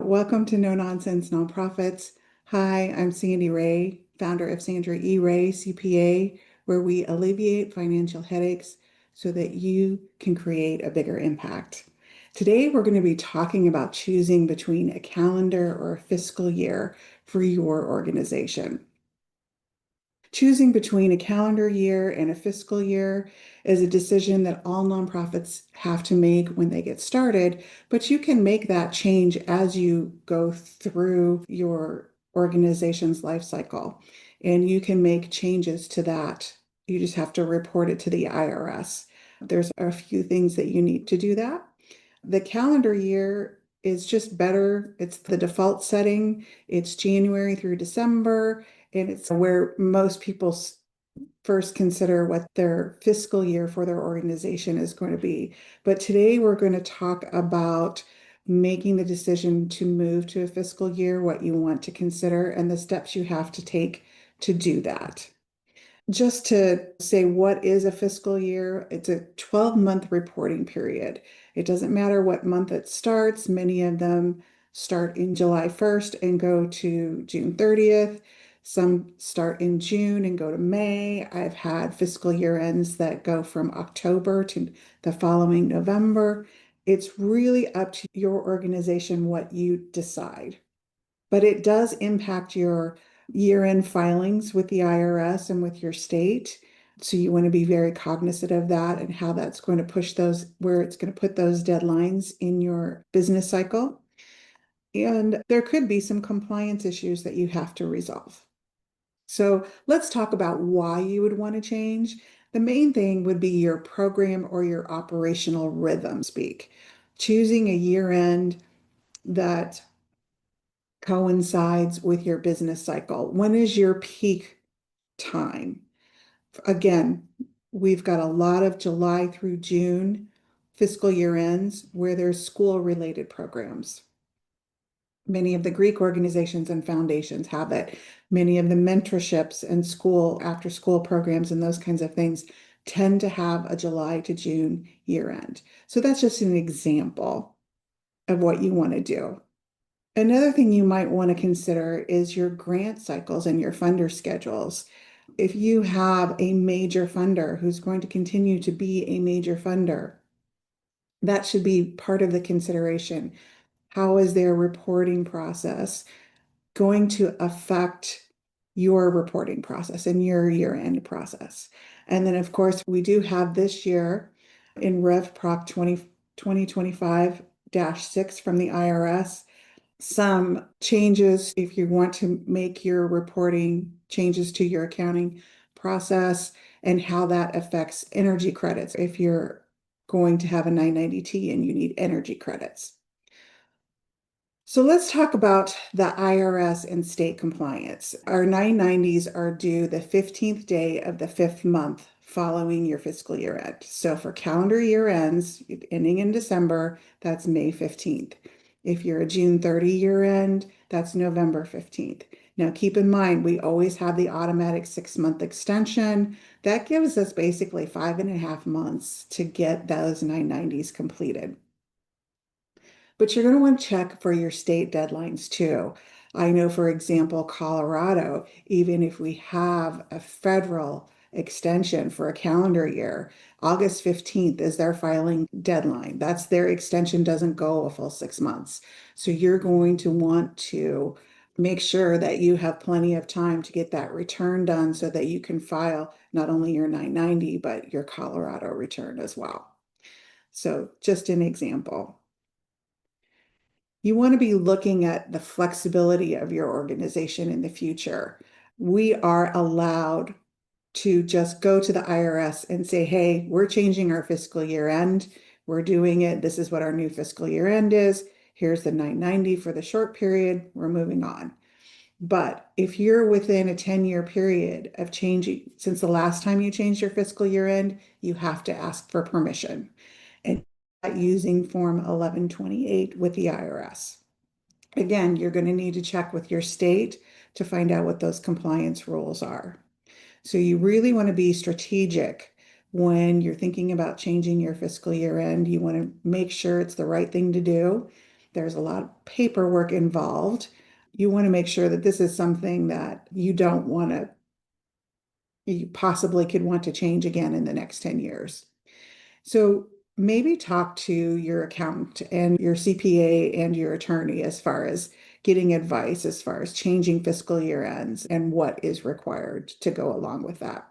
Welcome to No Nonsense Nonprofits. Hi, I'm Sandy Ray, founder of Sandra E. Ray CPA, where we alleviate financial headaches so that you can create a bigger impact. Today, we're going to be talking about choosing between a calendar or a fiscal year for your organization. Choosing between a calendar year and a fiscal year is a decision that all nonprofits have to make when they get started, but you can make that change as you go through your organization's life cycle, and you can make changes to that. You just have to report it to the IRS. There's a few things that you need to do that. The calendar year is just better. It's the default setting. It's January through December, and it's where most people first consider what their fiscal year for their organization is going to be. But today we're going to talk about making the decision to move to a fiscal year, what you want to consider, and the steps you have to take to do that. Just to say what is a fiscal year, it's a 12-month reporting period. It doesn't matter what month it starts. Many of them start in July 1st and go to June 30th. Some start in June and go to May. I've had fiscal year ends that go from October to the following November. It's really up to your organization what you decide. But it does impact your year-end filings with the IRS and with your state. So you want to be very cognizant of that and how that's going to push those, where it's going to put those deadlines in your business cycle. And there could be some compliance issues that you have to resolve. So let's talk about why you would want to change. The main thing would be your program or your operational rhythm speak. Choosing a year end that coincides with your business cycle. When is your peak time? Again, we've got a lot of July through June fiscal year ends where there's school-related programs. Many of the Greek organizations and foundations have it. Many of the mentorships and school, after school programs and those kinds of things tend to have a July to June year end. So that's just an example of what you want to do. Another thing you might want to consider is your grant cycles and your funder schedules. If you have a major funder who's going to continue to be a major funder, that should be part of the consideration. How is their reporting process going to affect your reporting process and your year-end process? And then, of course, we do have this year in Rev Proc 2025-6 from the IRS some changes if you want to make your reporting changes to your accounting process and how that affects energy credits if you're going to have a 990T and you need energy credits. So let's talk about the IRS and state compliance. Our 990s are due the 15th day of the 5th month following your fiscal year end. So for calendar year ends ending in December, that's May 15th. If you're a June 30 year end, that's November 15th. Now keep in mind, we always have the automatic 6-month extension. That gives us basically 5.5 months to get those 990s completed. But you're going to want to check for your state deadlines too. I know, for example, Colorado, even if we have a federal extension for a calendar year, August 15th is their filing deadline. That's their extension doesn't go a full 6 months. So you're going to want to make sure that you have plenty of time to get that return done so that you can file not only your 990, but your Colorado return as well. So just an example. You want to be looking at the flexibility of your organization in the future. We are allowed to just go to the IRS and say, hey, we're changing our fiscal year end. We're doing it. This is what our new fiscal year end is. Here's the 990 for the short period. We're moving on. But if you're within a 10-year period of changing, since the last time you changed your fiscal year end, you have to ask for permission and using Form 1128 with the IRS. Again, you're going to need to check with your state to find out what those compliance rules are. So you really want to be strategic when you're thinking about changing your fiscal year end. You want to make sure it's the right thing to do. There's a lot of paperwork involved. You want to make sure that this is something that you don't want to, you possibly could want to change again in the next 10 years. So maybe talk to your accountant and your CPA and your attorney as far as getting advice as far as changing fiscal year ends and what is required to go along with that.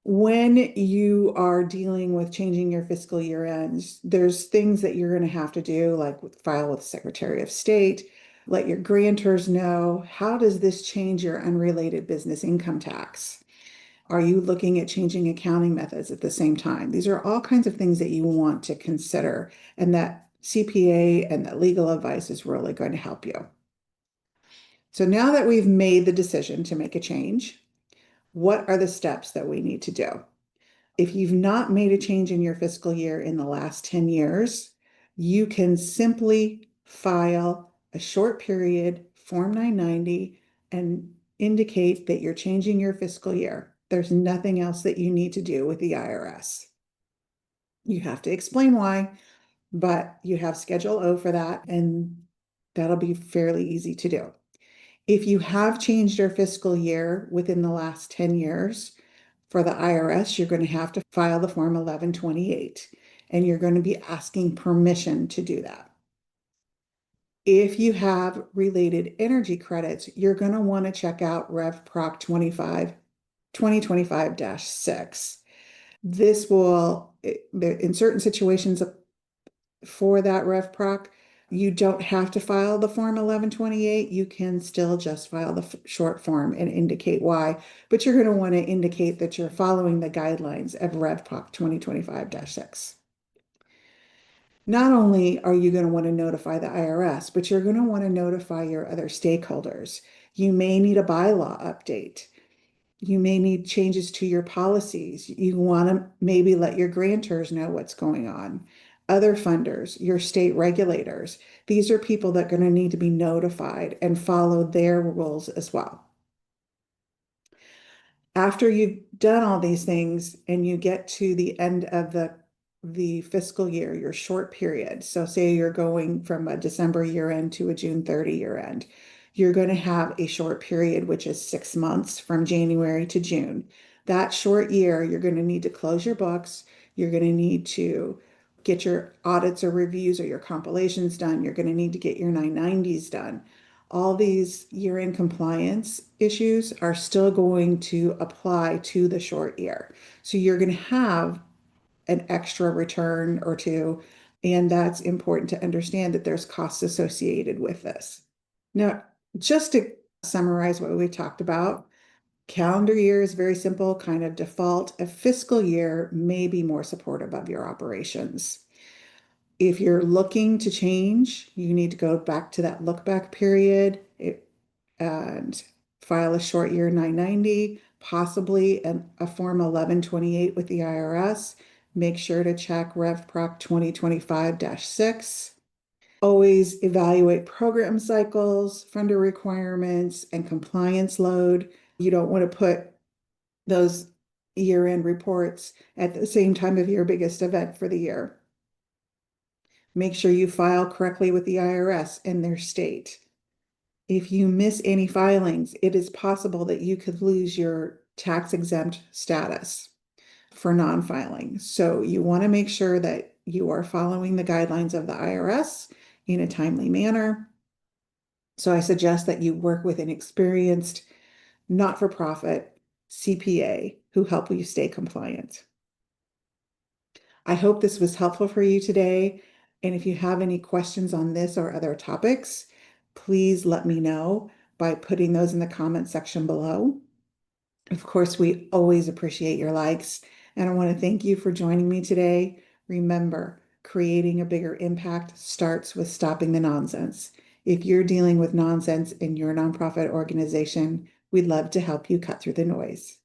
When you are dealing with changing your fiscal year ends, there's things that you're going to have to do, like file with the Secretary of State, let your grantors know. How does this change your unrelated business income tax? Are you looking at changing accounting methods at the same time? These are all kinds of things that you want to consider, and that CPA and that legal advice is really going to help you. So now that we've made the decision to make a change, what are the steps that we need to do? If you've not made a change in your fiscal year in the last 10 years, you can simply file a short period Form 990 and indicate that you're changing your fiscal year. There's nothing else that you need to do with the IRS. You have to explain why, but you have Schedule O for that, and that'll be fairly easy to do. If you have changed your fiscal year within the last 10 years, for the IRS, you're going to have to file the Form 1128, and you're going to be asking permission to do that. If you have related energy credits, you're going to want to check out Rev Proc 2025-6. This will, in certain situations for that Rev Proc, you don't have to file the Form 1128. You can still just file the short form and indicate why, but you're going to want to indicate that you're following the guidelines of Rev Proc 2025-6. Not only are you going to want to notify the IRS, but you're going to want to notify your other stakeholders. You may need a bylaw update. You may need changes to your policies. You want to maybe let your grantors know what's going on. Other funders, your state regulators. These are people that are going to need to be notified and follow their rules as well. After you've done all these things and you get to the end of the fiscal year, your short period. So say you're going from a December year end to a June 30 year end. You're going to have a short period, which is 6 months from January to June. That short year, you're going to need to close your books. You're going to need to get your audits or reviews or your compilations done. You're going to need to get your 990s done. All these year-end compliance issues are still going to apply to the short year. So you're going to have an extra return or two, and that's important to understand that there's costs associated with this. Now, just to summarize what we talked about, calendar year is very simple, kind of default. A fiscal year may be more supportive of your operations. If you're looking to change, you need to go back to that look back period and file a short year 990, possibly a Form 1128 with the IRS. Make sure to check Rev Proc 2025-6. Always evaluate program cycles, funder requirements, and compliance load. You don't want to put those year-end reports at the same time of your biggest event for the year. Make sure you file correctly with the IRS and their state. If you miss any filings, it is possible that you could lose your tax exempt status for non-filing. So you want to make sure that you are following the guidelines of the IRS in a timely manner. So I suggest that you work with an experienced not-for-profit CPA who help you stay compliant. I hope this was helpful for you today. And if you have any questions on this or other topics, please let me know by putting those in the comment section below. Of course, we always appreciate your likes, and I want to thank you for joining me today. Remember, creating a bigger impact starts with stopping the nonsense. If you're dealing with nonsense in your nonprofit organization, we'd love to help you cut through the noise.